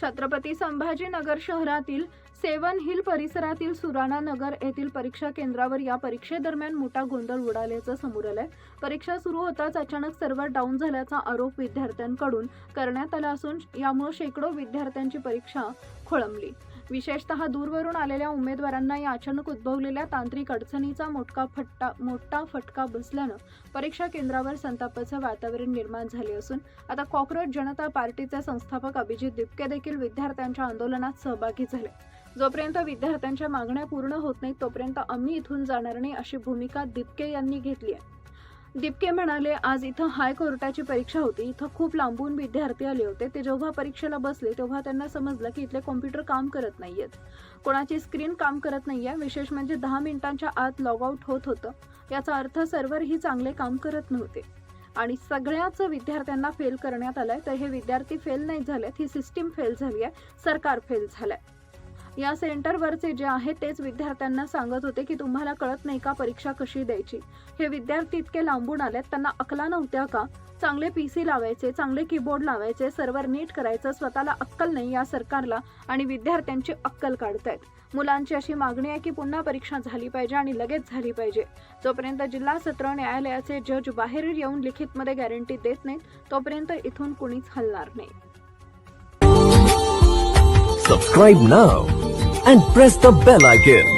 छत्रपती संभाजीनगर शहरातील seven hill परिसरातील सुराणा नगर येथील परीक्षा केंद्रावर या परीक्षेदरम्यान मोठा गोंधळ उडाल्याचं समोर आलंय। परीक्षा सुरू होताच अचानक सर्व्हर डाऊन झाल्याचा आरोप विद्यार्थ्यांकडून करण्यात आला असून यामुळे शेकडो विद्यार्थ्यांची परीक्षा खोळंबली। विशेषतः दूरवरून आलेल्या उमेदवारांना या अचानक उद्भवलेल्या तांत्रिक अडचणीचा मोठा फटका बसल्यानं परीक्षा केंद्रावर संतापाचे वातावरण निर्माण झाले असून आता कॉक्रोच जनता पार्टीचे संस्थापक अभिजित दिपके देखील विद्यार्थ्यांच्या आंदोलनात सहभागी झाले। जोपर्यंत विद्यार्थ्यांच्या मागण्या पूर्ण होत नाहीत तोपर्यंत आम्ही इथून जाणार नाही अशी भूमिका दिपके यांनी घेतली आहे। दिपके म्हणाले, आज इथं हायकोर्टाची परीक्षा होती। इथं खूप लांबून विद्यार्थी आले होते। ते जेव्हा परीक्षेला बसले तेव्हा त्यांना समजलं की इथले कॉम्प्युटर काम करत नाहीयेत, कोणाची स्क्रीन काम करत नाहीये। विशेष म्हणजे 10 मिनिटांच्या आत लॉग आउट होत होतं। याचा अर्थ सर्व्हर ही चांगले काम करत नव्हते आणि सगळ्याच विद्यार्थ्यांना फेल करण्यात आलंय। तर हे विद्यार्थी फेल नाही झालेत, ही सिस्टीम फेल झाली आहे, सरकार फेल झालंय। या सेंटरवरचे जे आहे तेच विद्यार्थ्यांना सांगत होते की तुम्हाला कळत नाही का परीक्षा कशी द्यायची। हे विद्यार्थी इतके लांबून आलेत, त्यांना अक्कला नव्हत्या का? चांगले पीसी लावायचे, चांगले कीबोर्ड लावायचे, सर्व्हर नीट करायचं, स्वतःला अक्कल नाही या सरकारला आणि विद्यार्थ्यांची अक्कल काढतायत। मुलांची अशी मागणी आहे की पुन्हा परीक्षा झाली पाहिजे आणि लगेच झाली पाहिजे। जोपर्यंत जिल्हा सत्र न्यायालयाचे जज बाहेर येऊन लिखितमध्ये गॅरंटी देत नाहीत तोपर्यंत इथून कुणीच हलणार नाही। Subscribe now and press the bell icon.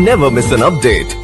Never miss an update.